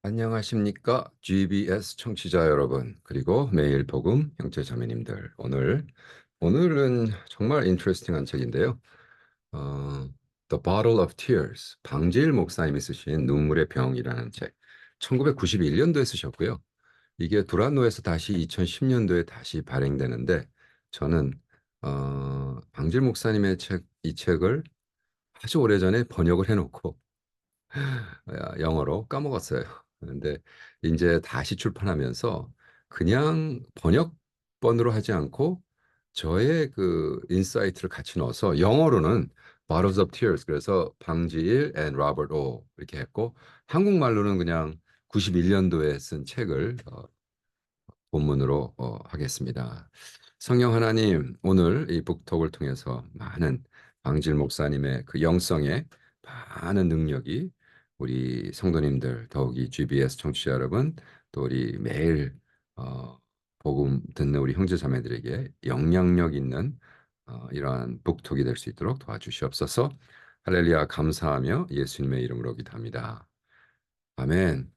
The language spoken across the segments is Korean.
안녕하십니까? GBS 청취자 여러분, 그리고 매일 복음 형제 자매님들. 오늘은 정말 인트레스팅한 책인데요. 어, The Bottle of Tears, 방질 목사님이 쓰신 눈물의 병이라는 책. 1991년도에 쓰셨고요. 이게 두란노에서 다시 2010년도에 다시 발행되는데, 저는 방질 목사님의 이 책을 아주 오래전에 번역을 해놓고 영어로 까먹었어요. 근데 이제 다시 출판하면서 그냥 번역본으로 하지 않고 저의 그 인사이트를 같이 넣어서 영어로는 Bottles of Tears, 그래서 방지일 and 로버트 오 이렇게 했고, 한국말로는 그냥 91년도에 쓴 책을 본문으로 하겠습니다. 성령 하나님, 오늘 이 북톡을 통해서 많은 방질 목사님의 그 영성의 많은 능력이 우리 성도님들, 더욱이 GBS 청취자 여러분, 또 우리 매일 복음 듣는 우리 형제 자매들에게 영향력 있는 이러한 북톡이 될 수 있도록 도와주시옵소서. 할렐루야, 감사하며 예수님의 이름으로 기도합니다. 아멘.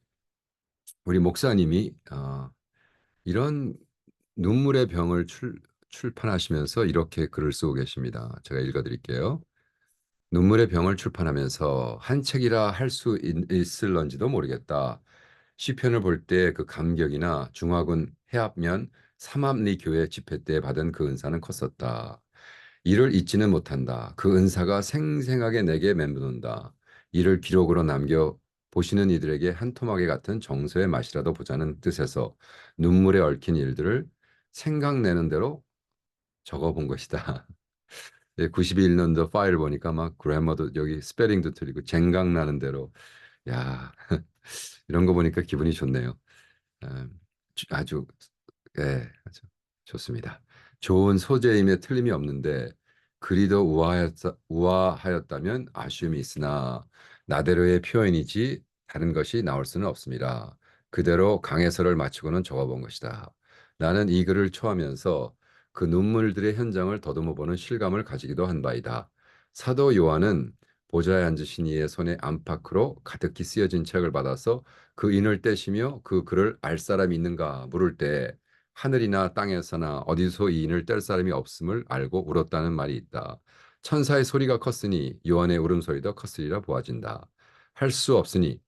우리 목사님이 이런 눈물의 병을 출판하시면서 이렇게 글을 쓰고 계십니다. 제가 읽어드릴게요. 눈물의 병을 출판하면서 한 책이라 할 수 있을런지도 모르겠다. 시편을 볼 때 그 감격이나 중화군 해합면 삼합리 교회 집회 때 받은 그 은사는 컸었다. 이를 잊지는 못한다. 그 은사가 생생하게 내게 맴도는다. 이를 기록으로 남겨 보시는 이들에게 한 토막에 같은 정서의 맛이라도 보자는 뜻에서 눈물에 얽힌 일들을 생각내는 대로 적어본 것이다. 91년도 파일 보니까 막 그래머도 여기 스페링도 틀리고 생각나는 대로, 야, 이런 거 보니까 기분이 좋네요. 아주, 아주 좋습니다. 좋은 소재임에 틀림이 없는데 그리 더 우아하였다면 아쉬움이 있으나 나대로의 표현이지 다른 것이 나올 수는 없습니다. 그대로 강해서를 맞추고는 적어본 것이다. 나는 이 글을 초하면서 그 눈물들의 현장을 더듬어 보는 실감을 가지기도 한 바이다. 사도 요한은 보좌에 앉으신 이의 손에 안팎으로 가득히 쓰여진 책을 받아서 그 인을 떼시며 그 글을 알 사람이 있는가 물을 때 하늘이나 땅에서나 어디서 이 인을 뗄 사람이 없음을 알고 울었다는 말이 있다. 천사의 소리가 컸으니 요한의 울음소리도 컸으리라 보아진다. 할 수 없으니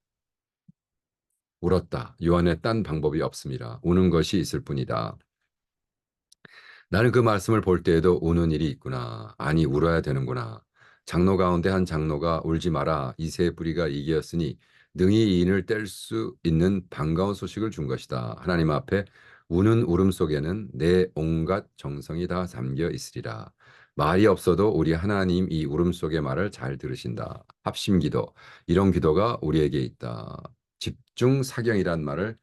울었다. 요한의 딴 방법이 없음이라. 우는 것이 있을 뿐이다. 나는 그 말씀을 볼 때에도 우는 일이 있구나. 아니, 울어야 되는구나. 장로 가운데 한 장로가 울지 마라. 이새의 뿌리가 이기었으니 능히 이 인을 뗄 수 있는 반가운 소식을 준 것이다. 하나님 앞에 우는 울음 속에는 내 온갖 정성이 다 잠겨 있으리라. 말이 없어도 우리 하나님 이 울음 속의 말을 잘 들으신다. 합심 기도. 이런 기도가 우리에게 있다. 집중 사격이란 말을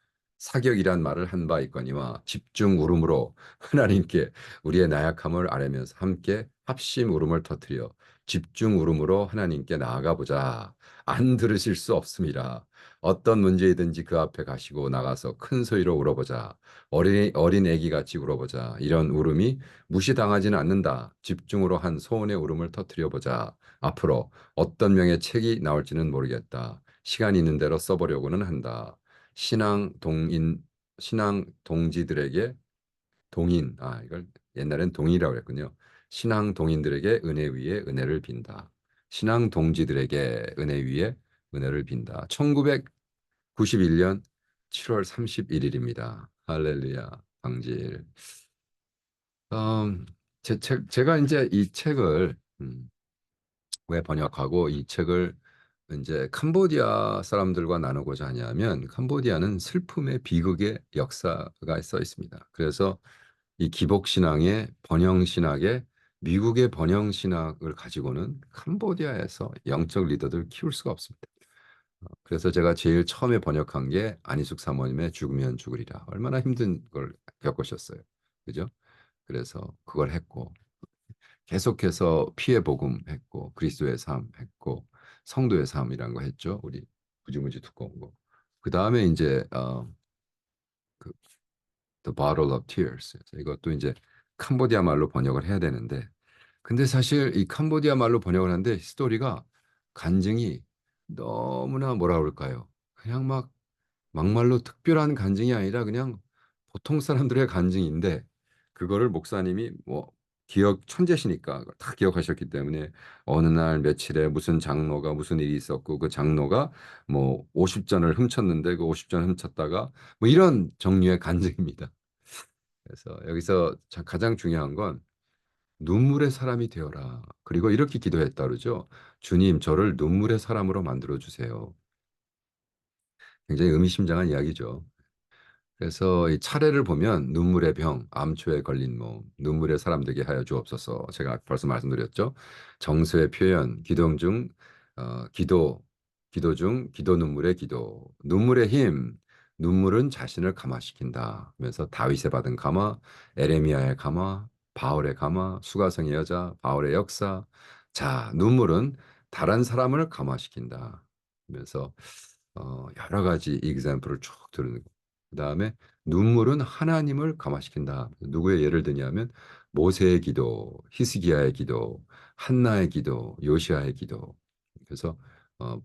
한 바 있거니와 집중 울음으로 하나님께 우리의 나약함을 아뢰면서 함께 합심 울음을 터뜨려 집중 울음으로 하나님께 나아가 보자. 안 들으실 수 없습니다. 어떤 문제이든지 그 앞에 가시고 나가서 큰 소리로 울어보자. 어린 애기 같이 울어보자. 이런 울음이 무시당하지는 않는다. 집중으로 한 소원의 울음을 터뜨려 보자. 앞으로 어떤 명의 책이 나올지는 모르겠다. 시간 있는 대로 써보려고는 한다. 신앙 동지들에게 이걸 옛날엔 동의라고 그랬군요. 신앙 동인들에게 은혜 위에 은혜를 빈다. 신앙 동지들에게 은혜 위에 은혜를 빈다. 1991년 7월 31일입니다. 할렐루야, 방질. 제가 이제 이 책을 왜 번역하고 이 책을 이제 캄보디아 사람들과 나누고자 하냐면, 캄보디아는 슬픔의 비극의 역사가 써 있습니다. 그래서 이 기복신앙의 번영신학의 미국의 번영신학을 가지고는 캄보디아에서 영적 리더들을 키울 수가 없습니다. 그래서 제가 제일 처음에 번역한 게 안희숙 사모님의 죽으면 죽으리라. 얼마나 힘든 걸 겪으셨어요. 그죠? 그래서 그걸 했고, 계속해서 피해 복음 했고, 그리스도의 삶 했고, 성도의 삶이라는 거 했죠. 우리 무지무지 두꺼운 거. 그 다음에 이제 그 The Bottle of Tears. 이것도 이제 캄보디아 말로 번역을 해야 되는데, 근데 사실 이 캄보디아 말로 번역을 하는데 스토리가 간증이 너무나 뭐라 그럴까요? 그냥 막 막말로 특별한 간증이 아니라 그냥 보통 사람들의 간증인데 그거를 목사님이 뭐 기억 천재시니까 그걸 다 기억하셨기 때문에 어느 날 며칠에 무슨 장로가 무슨 일이 있었고 그 장로가 뭐 50전을 훔쳤는데 그 50전 훔쳤다가 뭐 이런 종류의 간증입니다. 그래서 여기서 가장 중요한 건 눈물의 사람이 되어라. 그리고 이렇게 기도했다 그러죠. 주님, 저를 눈물의 사람으로 만들어 주세요. 굉장히 의미심장한 이야기죠. 그래서 이 차례를 보면 눈물의 병, 암초에 걸린 몸, 눈물의 사람 되게 하여 주옵소서. 제가 벌써 말씀드렸죠. 정서의 표현, 기도 중 기도 중 기도 눈물의 기도, 눈물의 힘, 눈물은 자신을 감화시킨다. 하면서 다윗에 받은 감화, 에레미야의 감화, 바울의 감화, 수가성의 여자, 바울의 역사. 자, 눈물은 다른 사람을 감화시킨다. 하면서 여러 가지 example을 쭉 들은 그다음에 눈물은 하나님을 감화시킨다. 누구의 예를 드냐면 모세의 기도, 히스기야의 기도, 한나의 기도, 요시아의 기도. 그래서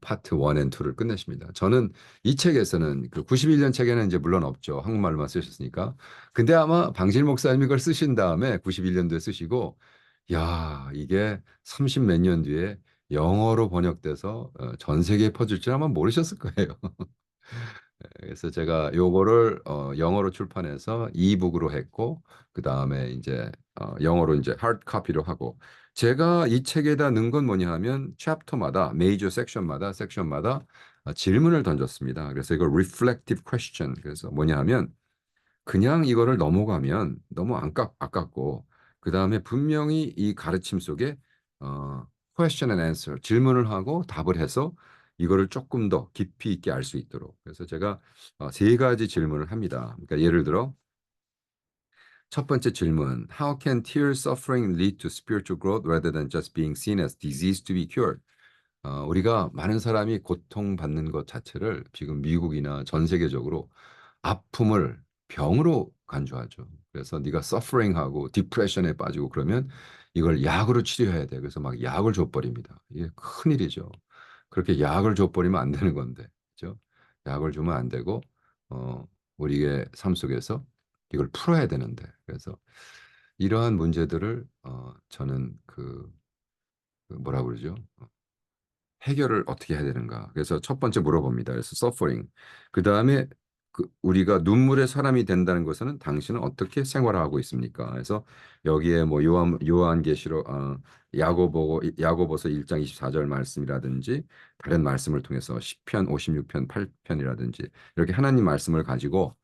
파트 1 and 2를 끝내십니다. 저는 이 책에서는 그 91년 책에는 이제 물론 없죠. 한국말로만 쓰셨으니까. 근데 아마 방실 목사님이 그걸 쓰신 다음에 91년도에 쓰시고 야, 이게 30 몇 년 뒤에 영어로 번역돼서 전 세계에 퍼질 줄 아마 모르셨을 거예요. 그래서 제가 요거를 영어로 출판해서 이북으로 했고 그 다음에 이제 영어로 이제 하드 카피로 하고 제가 이 책에다 넣은 건 뭐냐 하면 챕터마다 메이저 섹션마다 질문을 던졌습니다. 그래서 이걸 reflective question 그래서 뭐냐 하면 그냥 이거를 넘어가면 너무 아깝고 그 다음에 분명히 이 가르침 속에 어, question and answer 질문을 하고 답을 해서 이거를 조금 더 깊이 있게 알 수 있도록 그래서 제가 세 가지 질문을 합니다. 그러니까 예를 들어 첫 번째 질문 How can tear suffering lead to spiritual growth rather than just being seen as disease to be cured? 우리가 많은 사람이 고통받는 것 자체를 지금 미국이나 전 세계적으로 아픔을 병으로 간주하죠. 그래서 네가 suffering하고 디프레션에 빠지고 그러면 이걸 약으로 치료해야 돼. 그래서 막 약을 줘버립니다. 이게 큰일이죠. 그렇게 약을 줘버리면 안 되는 건데, 그죠? 약을 주면 안 되고, 어, 우리의 삶 속에서 이걸 풀어야 되는데, 그래서 이러한 문제들을 저는 그 뭐라 그러죠? 해결을 어떻게 해야 되는가? 그래서 첫 번째 물어봅니다. 그래서 suffering. 그 다음에 우리가 눈물의 사람이 된다는 것은 당신은 어떻게 생활하고 있습니까? 그래서 여기에 뭐 요한계시록 야고보서 1장 24절 말씀이라든지 다른 말씀을 통해서 시편 56편 8편이라든지 이렇게 하나님 말씀을 가지고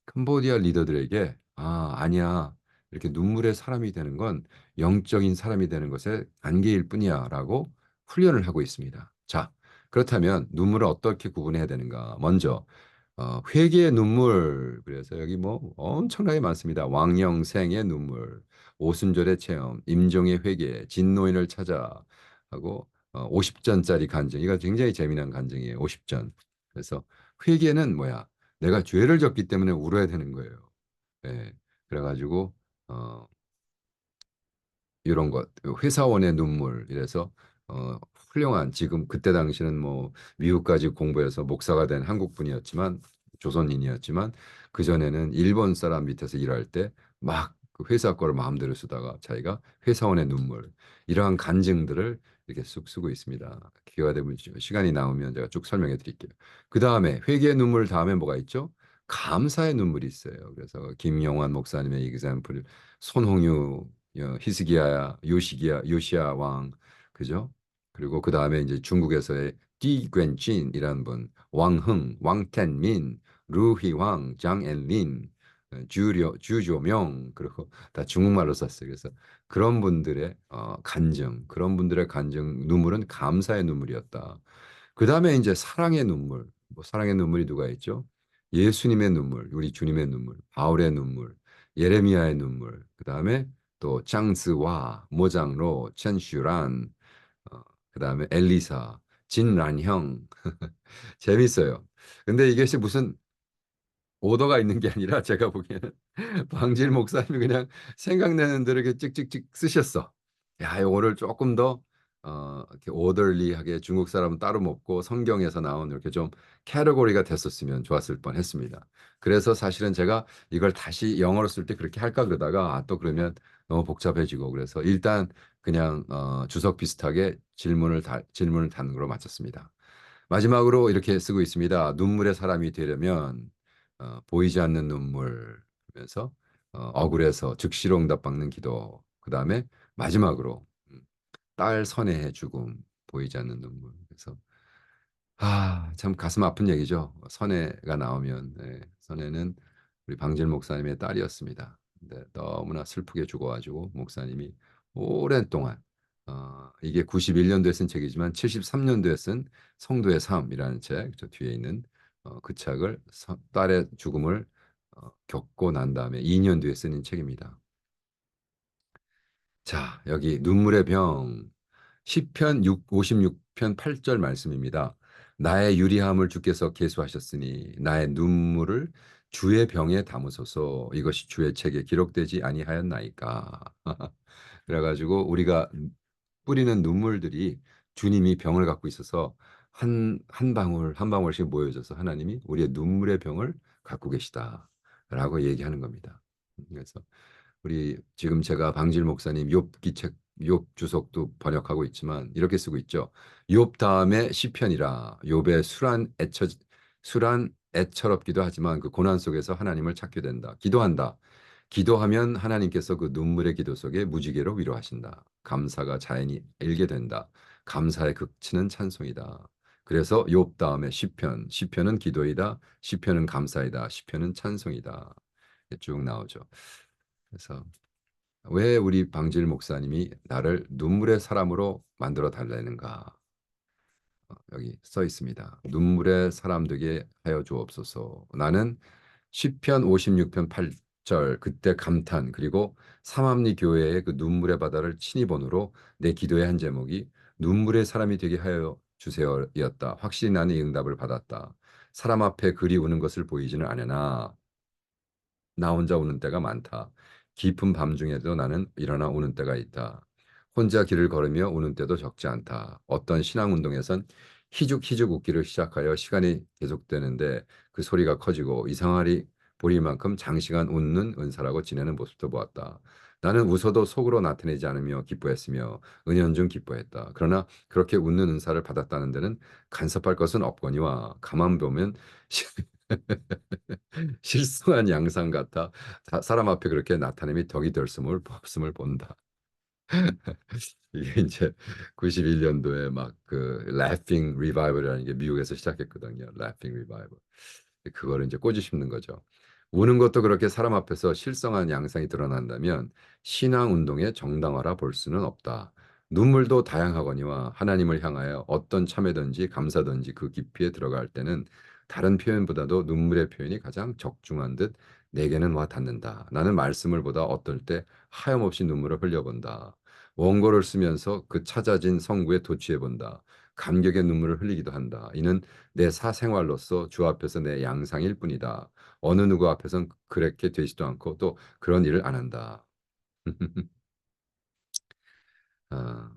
캄보디아 리더들에게 아니야. 이렇게 눈물의 사람이 되는 건 영적인 사람이 되는 것의 단계일 뿐이야라고 훈련을 하고 있습니다. 자, 그렇다면 눈물을 어떻게 구분해야 되는가? 먼저 회개의 눈물. 그래서 여기 뭐 엄청나게 많습니다. 왕영생의 눈물, 오순절의 체험, 임종의 회개, 진노인을 찾아 하고 50전짜리 간증. 이거 굉장히 재미난 간증이에요. 50전. 그래서 회개는 뭐야? 내가 죄를 졌기 때문에 울어야 되는 거예요. 예. 그래가지고 어, 이런 것, 회사원의 눈물 이래서 훌륭한 지금 그때 당시는 뭐 미국까지 공부해서 목사가 된 한국 분이었지만 조선인이었지만 그 전에는 일본 사람 밑에서 일할 때 막 그 회사 거를 마음대로 쓰다가 자기가 회사원의 눈물 이러한 간증들을 이렇게 쑥 쓰고 있습니다. 기회가 되면 시간이 나오면 제가 쭉 설명해 드릴게요. 그 다음에 회개의 눈물 다음에 뭐가 있죠? 감사의 눈물이 있어요. 그래서 김영환 목사님의 example, 손홍유 히스기야야, 요시야 왕, 그죠? 그리고 그 다음에 이제 중국에서의 디괸진이라는 분, 왕흥, 왕텐민, 루희왕, 장앤린, 주조명, 그리고 다 중국말로 썼어요. 그래서 그런 분들의 그런 분들의 간증, 눈물은 감사의 눈물이었다. 그 다음에 이제 사랑의 눈물, 뭐 사랑의 눈물이 누가 있죠? 예수님의 눈물, 우리 주님의 눈물, 바울의 눈물, 예레미야의 눈물, 그 다음에 또 장스와 모장로, 첸슈란, 어, 그다음에 엘리사, 진란형 재밌어요. 근데 이것이 무슨 오더가 있는 게 아니라 제가 보기에는 방질 목사님이 그냥 생각나는 대로 이렇게 찍찍찍 쓰셨어. 야, 요거를 조금 더 이렇게 오더리하게 중국 사람은 따로 먹고 성경에서 나온 이렇게 좀 캐러고리가 됐었으면 좋았을 뻔했습니다. 그래서 사실은 제가 이걸 다시 영어로 쓸 때 그렇게 할까 그러다가 또 그러면 너무 복잡해지고 그래서 일단 그냥 주석 비슷하게 질문을 단는 걸로 마쳤습니다. 마지막으로 이렇게 쓰고 있습니다. 눈물의 사람이 되려면 보이지 않는 눈물면서 억울해서 즉시로 응답받는 기도. 그다음에 마지막으로 딸 선애의 죽음, 보이지 않는 눈물. 그래서 참 가슴 아픈 얘기죠. 선애가 나오면 선애는 우리 방질 목사님의 딸이었습니다. 근데 너무나 슬프게 죽어가지고 목사님이 오랜 동안 이게 91년도에 쓴 책이지만 73년도에 쓴 성도의 삶이라는 책, 저 뒤에 있는 그 책을 딸의 죽음을 겪고 난 다음에 2년 뒤에 쓰는 책입니다. 자, 여기 눈물의 병 시편 56편 8절 말씀입니다. 나의 유리함을 주께서 계수하셨으니 나의 눈물을 주의 병에 담으소서 이것이 주의 책에 기록되지 아니하였나이까. 그래가지고 우리가 뿌리는 눈물들이 주님이 병을 갖고 있어서 한 방울 한 방울씩 모여져서 하나님이 우리의 눈물의 병을 갖고 계시다라고 얘기하는 겁니다. 그래서 우리 지금 제가 방질 목사님 욥기 책 욥 주석도 번역하고 있지만 이렇게 쓰고 있죠. 욥 다음에 시편이라 욥의 술한 애처롭기도 하지만 그 고난 속에서 하나님을 찾게 된다. 기도한다. 기도하면 하나님께서 그 눈물의 기도 속에 무지개로 위로하신다. 감사가 자연히 일게 된다. 감사의 극치는 찬송이다. 그래서 욥 다음에 시편, 시편은 기도이다. 시편은 감사이다. 시편은 찬송이다. 쭉 나오죠. 그래서 왜 우리 방질 목사님이 나를 눈물의 사람으로 만들어 달라는가? 여기 써 있습니다. 눈물의 사람 되게 하여 주옵소서. 나는 시편 56편 8절 그때 감탄 그리고 삼합리 교회의 그 눈물의 바다를 친히 본으로 내 기도의 한 제목이 눈물의 사람이 되게 하여 주세요였다. 확실히 나는 이 응답을 받았다. 사람 앞에 그리 우는 것을 보이지는 않으나 나 혼자 우는 때가 많다. 깊은 밤중에도 나는 일어나 우는 때가 있다. 혼자 길을 걸으며 우는 때도 적지 않다. 어떤 신앙운동에선 희죽희죽 웃기를 시작하여 시간이 계속되는데 그 소리가 커지고 이상하리 보릴 만큼 장시간 웃는 은사라고 지내는 모습도 보았다. 나는 웃어도 속으로 나타내지 않으며 기뻐했으며 은연중 기뻐했다. 그러나 그렇게 웃는 은사를 받았다는 데는 간섭할 것은 없거니와 가만 보면 실성한 양상 같아 사람 앞에 그렇게 나타냄이 덕이 될음을 없음을 본다. 이게 이제 91년도에 막 그 Laughing Revival이라는 게 미국에서 시작했거든요. Laughing Revival. 그거를 이제 꼬집는 거죠. 우는 것도 그렇게 사람 앞에서 실성한 양상이 드러난다면 신앙 운동의 정당화라 볼 수는 없다. 눈물도 다양하거니와 하나님을 향하여 어떤 참회든지 감사든지 그 깊이에 들어갈 때는 다른 표현보다도 눈물의 표현이 가장 적중한 듯 내게는 와 닿는다. 나는 말씀을 보다 어떨 때 하염없이 눈물을 흘려본다. 원고를 쓰면서 그 찾아진 성구에 도취해 본다. 감격의 눈물을 흘리기도 한다. 이는 내 사생활로서 주 앞에서 내 양상일 뿐이다. 어느 누구 앞에선 그렇게 되지도 않고 또 그런 일을 안 한다. 아,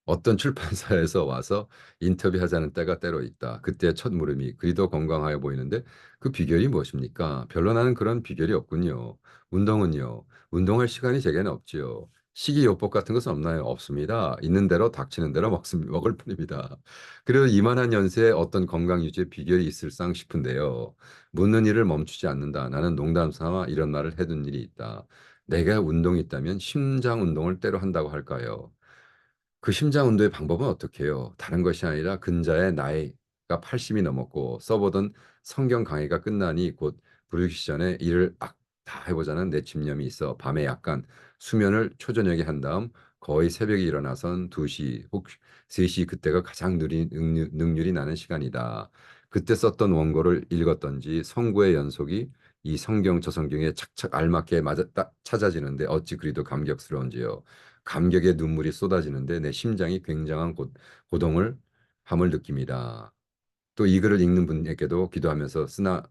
어떤 출판사에서 와서 인터뷰하자는 때가 때로 있다. 그때 첫 물음이 그리도 건강하여 보이는데 그 비결이 무엇입니까? 별로 나는 그런 비결이 없군요. 운동은요. 운동할 시간이 제게는 없지요. 식이요법 같은 것은 없나요? 없습니다. 있는 대로 닥치는 대로 먹을 뿐입니다. 그래도 이만한 연세에 어떤 건강 유지의 비결이 있을상 싶은데요. 묻는 일을 멈추지 않는다. 나는 농담 삼아 이런 말을 해둔 일이 있다. 내가 운동이 있다면 심장 운동을 때로 한다고 할까요? 그 심장 운동의 방법은 어떻게 해요? 다른 것이 아니라 근자의 나이가 80이 넘었고 써보던 성경 강의가 끝나니 곧 부르기 전에 일을 다 해보자는 내 집념이 있어 밤에 약간 수면을 초저녁에 한 다음 거의 새벽에 일어나선 2시 혹 3시 그때가 가장 느린 능률이 나는 시간이다. 그때 썼던 원고를 읽었던지 성구의 연속이 이 성경 저 성경에 착착 알맞게 맞아 딱 찾아지는데 어찌 그리도 감격스러운지요. 감격의 눈물이 쏟아지는데 내 심장이 굉장한 고동을 함을 느낍니다. 또 이 글을 읽는 분에게도 기도하면서 쓰나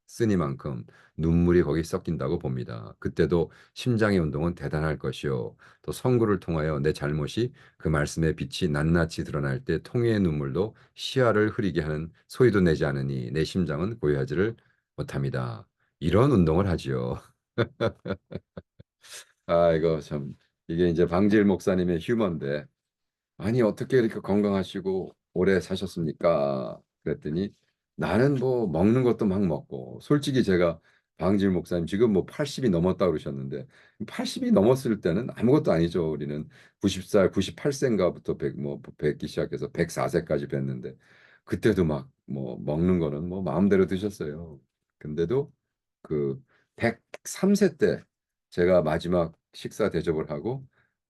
쓰니만큼 눈물이 거기 섞인다고 봅니다. 그때도 심장의 운동은 대단할 것이요. 또 선구를 통하여 내 잘못이 그 말씀의 빛이 낱낱이 드러날 때 통해의 눈물도 시야를 흐리게 하는 소리도 내지 않으니 내 심장은 고요하지를 못합니다. 이런 운동을 하지요. 아, 이거 참, 이게 이제 방질 목사님의 휴머인데, 아니, 어떻게 이렇게 건강하시고 오래 사셨습니까? 그랬더니 나는 뭐 먹는 것도 막 먹고, 솔직히 제가 방질 목사님 지금 뭐 80이 넘었다 그러셨는데, 80이 넘었을 때는 아무것도 아니죠. 우리는 90살, 98세인가부터 100, 뭐, 뵙기 시작해서 104세까지 뵀는데, 그때도 막 뭐 먹는 거는 뭐 마음대로 드셨어요. 근데도 그 103세 때 제가 마지막 식사 대접을 하고,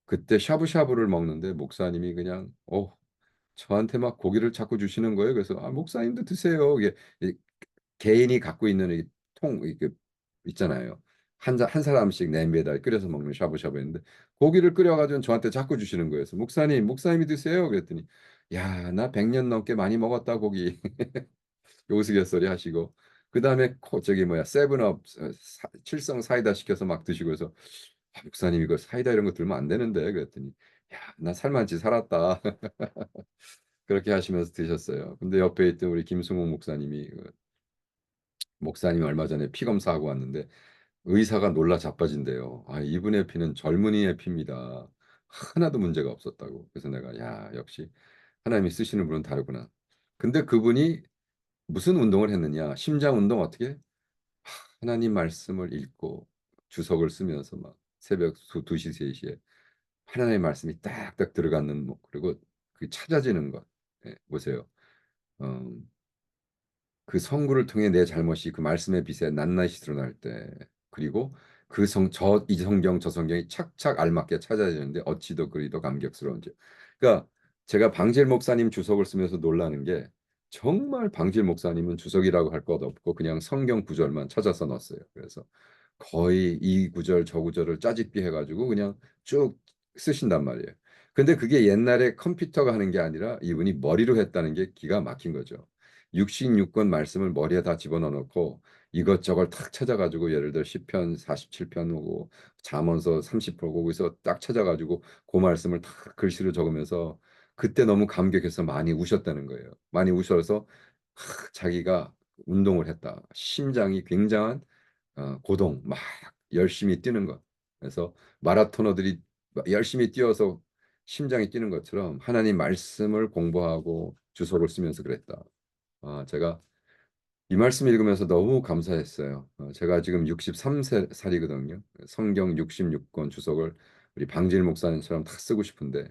그때 샤브샤브를 먹는데 목사님이 그냥 저한테 막 고기를 자꾸 주시는 거예요. 그래서 아 목사님도 드세요. 이게 개인이 갖고 있는 이 통 이게 있잖아요. 한 사람씩 냄비에다 끓여서 먹는 샤브샤브였는데 고기를 끓여가지고 저한테 자꾸 주시는 거예요. 그래서 목사님이 드세요. 그랬더니 야, 나 100년 넘게 많이 먹었다 고기. 우스갯소리 하시고 그 다음에 저기 뭐야 세븐업 칠성 사이다 시켜서 막 드시고 해서 아, 목사님 이거 사이다 이런 거 들면 안 되는데 그랬더니 야, 나 살만치 살았다. 그렇게 하시면서 드셨어요. 근데 옆에 있던 우리 김승욱 목사님이 목사님이 얼마 전에 피 검사하고 왔는데 의사가 놀라 자빠진대요. 아, 이분의 피는 젊은이의 피입니다. 하나도 문제가 없었다고. 그래서 내가 야, 역시 하나님이 쓰시는 분은 다르구나. 근데 그분이 무슨 운동을 했느냐? 심장 운동 어떻게? 하나님 말씀을 읽고 주석을 쓰면서 막 새벽 2시, 3시에 하나님의 말씀이 딱딱 들어가는 그리고 그 찾아지는 것. 예, 보세요. 어, 그 성구를 통해 내 잘못이 그 말씀의 빛에 낱낱이 드러날 때 그리고 이 성경 저 성경이 착착 알맞게 찾아지는데 어찌도 그리도 감격스러운지. 그러니까 제가 방질 목사님 주석을 쓰면서 놀라는 게 정말 방질 목사님은 주석이라고 할 것 없고 그냥 성경 구절만 찾아서 넣었어요. 그래서 거의 이 구절 저 구절을 짜집기 해가지고 그냥 쭉 쓰신단 말이에요. 근데 그게 옛날에 컴퓨터가 하는 게 아니라 이분이 머리로 했다는 게 기가 막힌 거죠. 66권 말씀을 머리에 다 집어넣어 놓고 이것저것 탁 찾아가지고 예를 들어 시편 47편 오고 잠언서 30편 오고 해서 딱 찾아가지고 그 말씀을 탁 글씨로 적으면서 그때 너무 감격해서 많이 우셨다는 거예요. 많이 우셔서 자기가 운동을 했다. 심장이 굉장한 고동 막 열심히 뛰는 것. 그래서 마라토너들이 열심히 뛰어서 심장이 뛰는 것처럼 하나님 말씀을 공부하고 주석을 쓰면서 그랬다. 제가 이 말씀 읽으면서 너무 감사했어요. 제가 지금 63살이거든요. 성경 66권 주석을 우리 방질 목사님처럼 다 쓰고 싶은데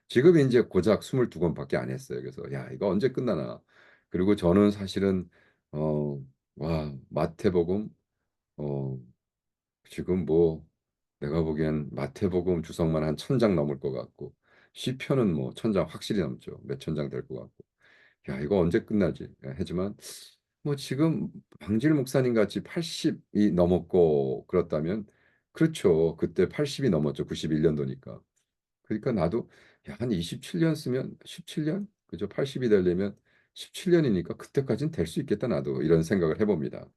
지금 이제 고작 22권밖에 안 했어요. 그래서 야, 이거 언제 끝나나. 그리고 저는 사실은 마태복음 어, 지금 뭐 내가 보기엔 마태복음 주석만 한 1,000장 넘을 것 같고 시편은 뭐 1,000장 확실히 넘죠. 몇 천 장 될 것 같고. 야, 이거 언제 끝나지? 하지만 뭐 지금 방질 목사님 같이 80이 넘었고 그렇다면 그렇죠. 그때 80이 넘었죠. 91년도니까. 그러니까 나도 야, 한 27년 쓰면 17년? 그죠? 80이 되려면 17년이니까 그때까지는 될 수 있겠다 나도 이런 생각을 해봅니다.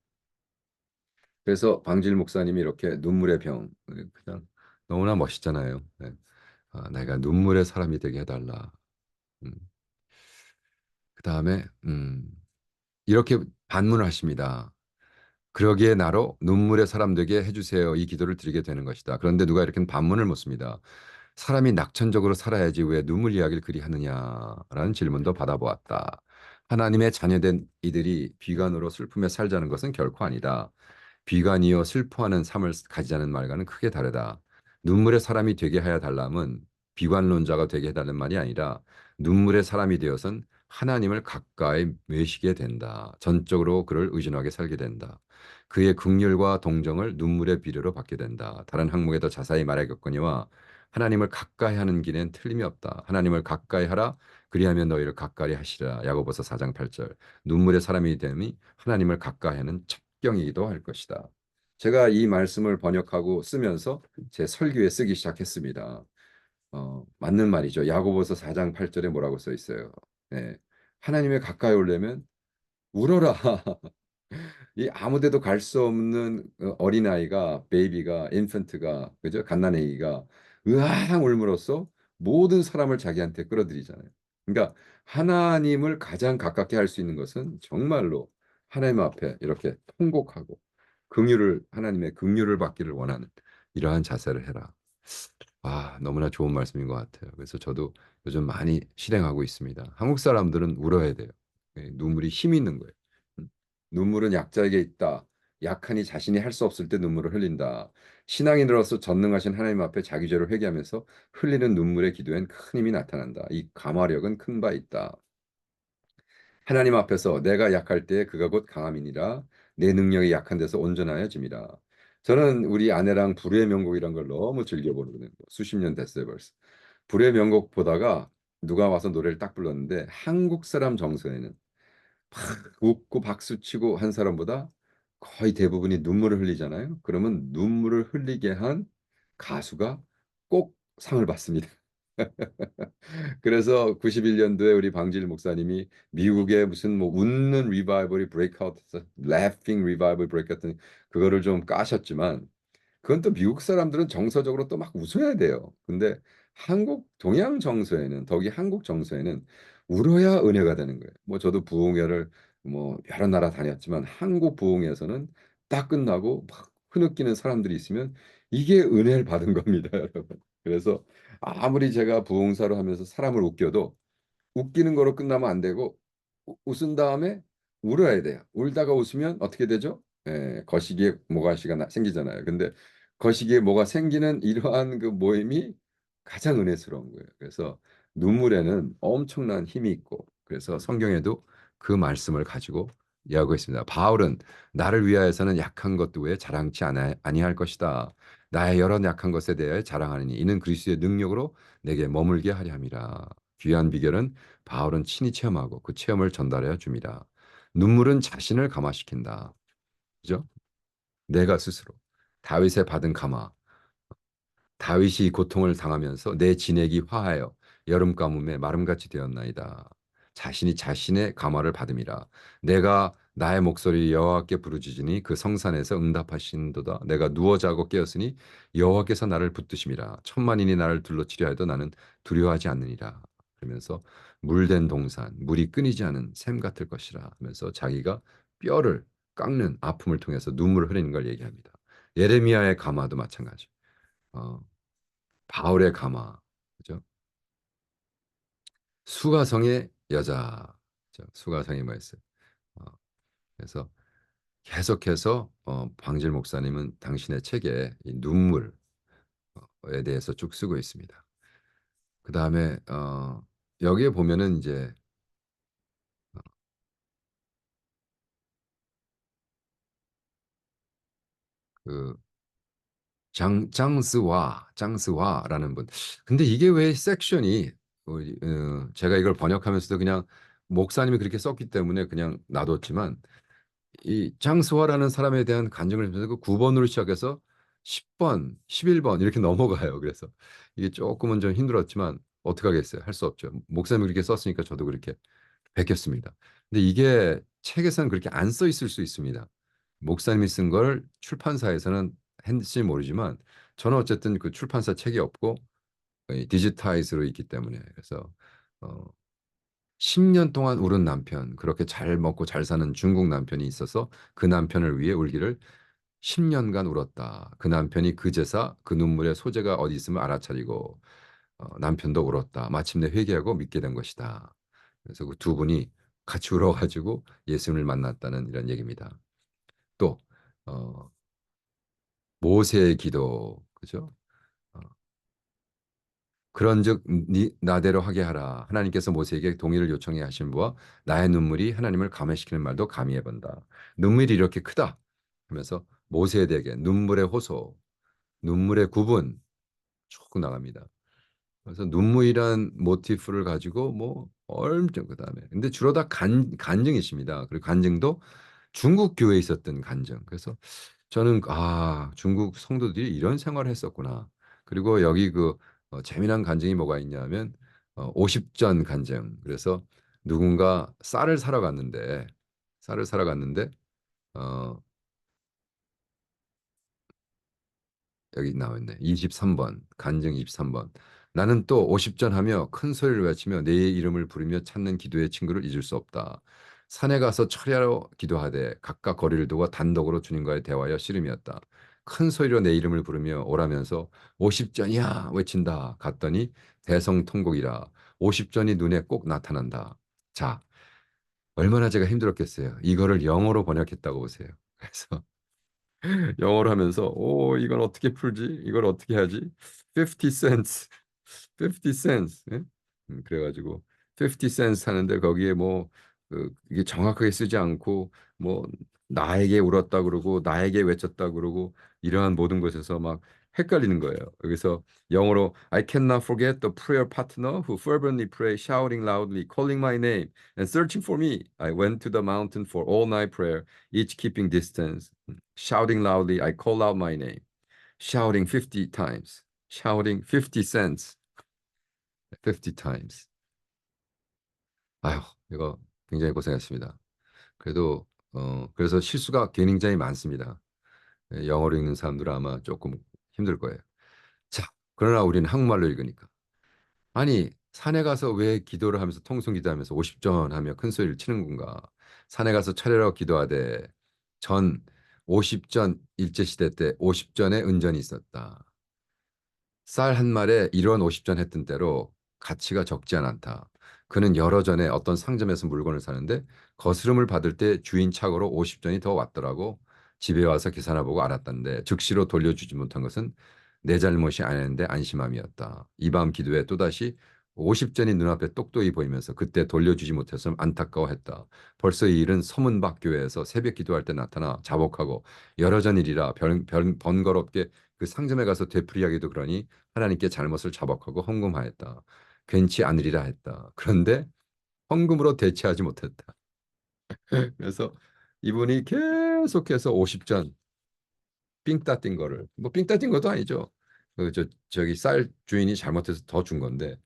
그래서 방질 목사님이 이렇게 눈물의 병 그냥 너무나 멋있잖아요. 네. 내가 눈물의 사람이 되게 해달라. 음. 그다음에 이렇게 반문을 하십니다. 그러기에 나로 눈물의 사람 되게 해주세요. 이 기도를 드리게 되는 것이다. 그런데 누가 이렇게 반문을 묻습니다. 사람이 낙천적으로 살아야지 왜 눈물 이야기를 그리 하느냐라는 질문도 받아보았다. 하나님의 자녀된 이들이 비관으로 슬픔에 살자는 것은 결코 아니다. 비관이요 슬퍼하는 삶을 가지자는 말과는 크게 다르다. 눈물의 사람이 되게 하여 달람은 비관론자가 되게 해달라는 말이 아니라 눈물의 사람이 되어선 하나님을 가까이 모시게 된다. 전적으로 그를 의존하게 살게 된다. 그의 긍휼과 동정을 눈물의 비료로 받게 된다. 다른 항목에 더 자세히 말하겠거니와 하나님을 가까이 하는 길엔 틀림이 없다. 하나님을 가까이 하라. 그리하면 너희를 가까이 하시라. 야고보서 4장 8절. 눈물의 사람이 됨이 하나님을 가까이 하는 첩경이기도 할 것이다. 제가 이 말씀을 번역하고 쓰면서 제 설교에 쓰기 시작했습니다. 맞는 말이죠. 야고보서 4장 8절에 뭐라고 써 있어요. 네. 하나님의 가까이 오려면 울어라. 이 아무데도 갈 수 없는 어린아이가, 베이비가, 인펀트가, 그죠? 갓난아기가 으앙 울므로써 모든 사람을 자기한테 끌어들이잖아요. 그러니까 하나님을 가장 가깝게 할 수 있는 것은 정말로 하나님 앞에 이렇게 통곡하고 하나님의 긍휼을 받기를 원하는 이러한 자세를 해라. 아, 너무나 좋은 말씀인 것 같아요. 그래서 저도 요즘 많이 실행하고 있습니다. 한국 사람들은 울어야 돼요. 예, 눈물이 힘이 있는 거예요. 음, 눈물은 약자에게 있다. 약하니 자신이 할 수 없을 때 눈물을 흘린다. 신앙인으로서 전능하신 하나님 앞에 자기 죄를 회개하면서 흘리는 눈물의 기도엔 큰 힘이 나타난다. 이 감화력은 큰 바 있다. 하나님 앞에서 내가 약할 때에 그가 곧 강함이니라. 내 능력이 약한 데서 온전하여짐이라. 저는 우리 아내랑 불후의 명곡이란 걸 너무 즐겨보거든요. 수십 년 됐어요 벌써. 불후의 명곡 보다가 누가 와서 노래를 딱 불렀는데 한국 사람 정서에는 막 웃고 박수치고 한 사람보다 거의 대부분이 눈물을 흘리잖아요. 그러면 눈물을 흘리게 한 가수가 꼭 상을 받습니다. 그래서 91년도에 우리 방질 목사님이 미국의 무슨 뭐 웃는 리바이벌이 브레이크아웃, laughing revival 브레이크아웃 그거를 좀 까셨지만 그건 또 미국 사람들은 정서적으로 또 막 웃어야 돼요. 근데 동양 정서에는 더욱이 한국 정서에는 울어야 은혜가 되는 거예요. 뭐 저도 부흥회를 뭐 여러 나라 다녔지만 한국 부흥회에서는 딱 끝나고 막 흐느끼는 사람들이 있으면 이게 은혜를 받은 겁니다, 여러분. 그래서 아무리 제가 부흥사로 하면서 사람을 웃겨도 웃기는 거로 끝나면 안 되고 웃은 다음에 울어야 돼요. 울다가 웃으면 어떻게 되죠? 거시기에 뭐가시가 생기잖아요. 근데 거시기에 뭐가 생기는 이러한 그 모임이 가장 은혜스러운 거예요. 그래서 눈물에는 엄청난 힘이 있고 그래서 성경에도 그 말씀을 가지고 이야기하고 있습니다. 바울은 나를 위하여서는 약한 것도 왜 자랑치 아니할 것이다. 나의 여러 약한 것에 대해 자랑하느니 이는 그리스도의 능력으로 내게 머물게 하려 함이라. 귀한 비결은 바울은 친히 체험하고 그 체험을 전달해 줍니다. 눈물은 자신을 감화시킨다. 그죠? 내가 스스로 다윗의 받은 감화, 다윗이 고통을 당하면서 내 진액이 화하여 여름 가뭄에 마름같이 되었나이다. 자신이 자신의 감화를 받음이라. 내가 나의 목소리 여호와께 부르짖으니 그 성산에서 응답하신도다. 내가 누워 자고 깨었으니 여호와께서 나를 붙드심이라. 천만인이 나를 둘러치려 해도 나는 두려워하지 않느니라. 그러면서 물된 동산, 물이 끊이지 않은 샘 같을 것이라 하면서 자기가 뼈를 깎는 아픔을 통해서 눈물을 흘리는 걸 얘기합니다. 예레미야의 감화도 마찬가지. 어, 바울의 가마, 그죠? 수가성의 여자, 그죠? 수가성이 뭐였어요? 어, 그래서 계속해서 방질 목사님은 당신의 책에 이 눈물에 대해서 쭉 쓰고 있습니다. 그 다음에 여기에 보면은 이제 어, 그 장스와라는 분. 근데 이게 왜 섹션이 제가 이걸 번역하면서도 그냥 목사님이 그렇게 썼기 때문에 그냥 놔뒀지만 이 장수화라는 사람에 대한 간증을 보면서 그 9번으로 시작해서 10번, 11번 이렇게 넘어가요. 그래서 이게 조금은 좀 힘들었지만 어떻게 하겠어요? 할 수 없죠. 목사님이 그렇게 썼으니까 저도 그렇게 베꼈습니다. 근데 이게 책에서는 그렇게 안 써 있을 수 있습니다. 목사님이 쓴 걸 출판사에서는 했을지 모르지만 저는 어쨌든 그 출판사 책이 없고 디지타이즈로 있기 때문에 그래서 어, 10년 동안 울은 남편, 그렇게 잘 먹고 잘 사는 중국 남편이 있어서 그 남편을 위해 울기를 10년간 울었다. 그 남편이 그제서 그 눈물의 소재가 어디 있음을 알아차리고 남편도 울었다. 마침내 회개하고 믿게 된 것이다. 그래서 그 두 분이 같이 울어가지고 예수님을 만났다는 이런 얘기입니다. 또 어, 모세의 기도, 그죠? 어, 그런즉 나대로 하게 하라. 하나님께서 모세에게 동의를 요청해 하신 부와 나의 눈물이 하나님을 감회시키는 말도 감히해 본다. 눈물이 이렇게 크다 하면서 모세에게 눈물의 호소, 눈물의 구분 쭉 나갑니다. 그래서 눈물이란 모티프를 가지고 뭐 엄청 그다음에 근데 주로 다 간증이십니다. 그리고 간증도 중국 교회에 있었던 간증. 그래서 저는 중국 성도들이 이런 생활을 했었구나. 그리고 여기 그 재미난 간증이 뭐가 있냐면 50전 간증. 그래서 누군가 쌀을 사러 갔는데 어, 여기 나와 있네. 23번. 간증 23번. 나는 또 50전 하며 큰 소리를 외치며 내 이름을 부르며 찾는 기도의 친구를 잊을 수 없다. 산에 가서 철야로 기도하되 각각 거리를 두고 단독으로 주님과의 대화여 씨름이었다. 큰 소리로 내 이름을 부르며 오라면서 50전이야 외친다. 갔더니 대성통곡이라 50전이 눈에 꼭 나타난다. 자, 얼마나 제가 힘들었겠어요. 이거를 영어로 번역했다고 보세요. 그래서 영어로 하면서 이건 어떻게 풀지? 이걸 어떻게 하지? 50 cents. 50 cents. 예? 그래가지고 50 cents 하는데 거기에 뭐 이게 정확하게 쓰지 않고 뭐 나에게 울었다 그러고 나에게 외쳤다 그러고 이러한 모든 것에서 막 헷갈리는 거예요. 여기서 영어로 I cannot forget the prayer partner who fervently prayed, shouting loudly, calling my name and searching for me. I went to the mountain for all night prayer, each keeping distance. Shouting loudly, I call out my name. Shouting 50 times. Shouting 50 cents. 50 times. 아휴, 이거 굉장히 고생했습니다. 그래도 그래서 실수가 굉장히 많습니다. 영어로 읽는 사람들은 아마 조금 힘들 거예요. 자, 그러나 우리는 한국말로 읽으니까. 아니, 산에 가서 왜 기도를 하면서 통성 기도하면서 50전 하며 큰 소리를 치는 건가? 산에 가서 차례로 기도하되 전 50전 일제시대 때 50전의 은전이 있었다. 쌀 한 말에 1원 50전 했던 때로 가치가 적지 않다. 그는 여러 전에 어떤 상점에서 물건을 사는데 거스름을 받을 때 주인 착오로 50전이 더 왔더라고. 집에 와서 계산해보고 알았던데 즉시로 돌려주지 못한 것은 내 잘못이 아닌데 안심함이었다. 이 밤 기도에 또다시 50전이 눈앞에 똑똑히 보이면서 그때 돌려주지 못했으면 안타까워했다. 벌써 이 일은 서문 밖 교회에서 새벽 기도할 때 나타나 자복하고 여러 전일이라 번거롭게 그 상점에 가서 되풀이하기도 그러니 하나님께 잘못을 자복하고 헌금하였다. 괜치 않으리라 했다. 그런데 헌금으로 대체하지 못했다. 그래서 이분이 계속해서 50전 삥 따뛴 거를 삥 따뛴 것도 아니죠. 저기 쌀 주인이 잘못해서 더 준 건데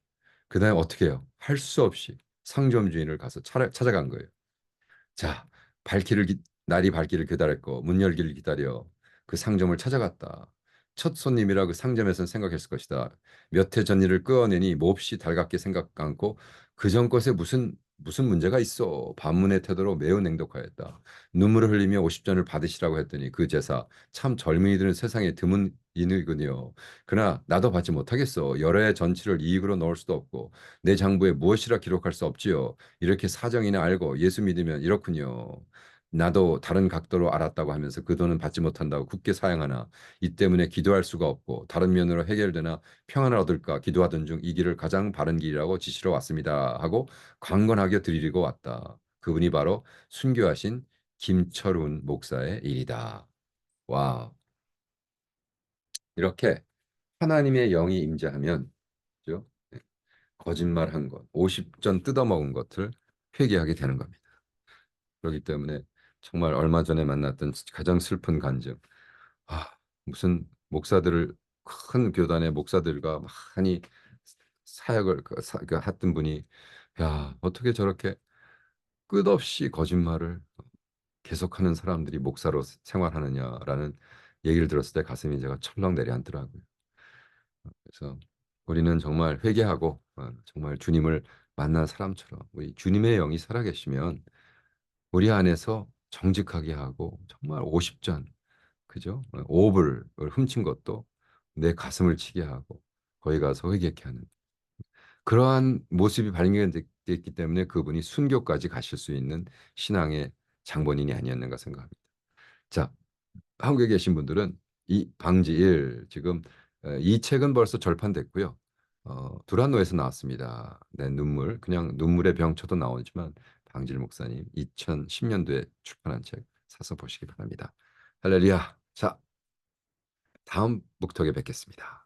그다음에 어떻게 해요? 할 수 없이 상점 주인을 가서 찾아간 거예요. 자, 날이 밝기를 기다렸고 문 열기를 기다려 그 상점을 찾아갔다. 첫 손님이라 그 상점에선 생각했을 것이다. 몇 해 전 일을 끄어내니 몹시 달갑게 생각 않고 그전 것에 무슨 문제가 있어. 반문의 태도로 매우 냉독하였다. 눈물을 흘리며 50전을 받으시라고 했더니 그 제사 참 젊은이들은 세상에 드문 인이군요. 그러나 나도 받지 못하겠어. 여러 해 전치를 이익으로 넣을 수도 없고 내 장부에 무엇이라 기록할 수 없지요. 이렇게 사정이나 알고 예수 믿으면 이렇군요. 나도 다른 각도로 알았다고 하면서 그 돈은 받지 못한다고 굳게 사양하나 이 때문에 기도할 수가 없고 다른 면으로 해결되나 평안을 얻을까 기도하던 중 이 길을 가장 바른 길이라고 지시러 왔습니다 하고 강건하게 드리고 왔다. 그분이 바로 순교하신 김철훈 목사의 일이다. 와, 이렇게 하나님의 영이 임재하면 그죠? 거짓말한 것, 50전 뜯어먹은 것을 회개하게 되는 겁니다. 그렇기 때문에 정말 얼마 전에 만났던 가장 슬픈 간증. 아, 무슨 목사들을 큰 교단의 목사들과 많이 사역을 했던 분이 야, 어떻게 저렇게 끝없이 거짓말을 계속하는 사람들이 목사로 생활하느냐라는 얘기를 들었을 때 가슴이 제가 철렁 내려앉더라고요. 그래서 우리는 정말 회개하고 정말 주님을 만난 사람처럼 우리 주님의 영이 살아계시면 우리 안에서 정직하게 하고 정말 50전 그죠? 오불을 훔친 것도 내 가슴을 치게 하고 거기 가서 회개케 하는 그러한 모습이 발견됐기 때문에 그분이 순교까지 가실 수 있는 신앙의 장본인이 아니었는가 생각합니다. 자, 한국에 계신 분들은 이 방지 1 지금 이 책은 벌써 절판됐고요. 두란노에서 나왔습니다. 네, 눈물 그냥 눈물의 병초도 나오지만 방질 목사님 2010년도에 출판한 책 사서 보시기 바랍니다. 할렐루야. 자, 다음 북톡에 뵙겠습니다.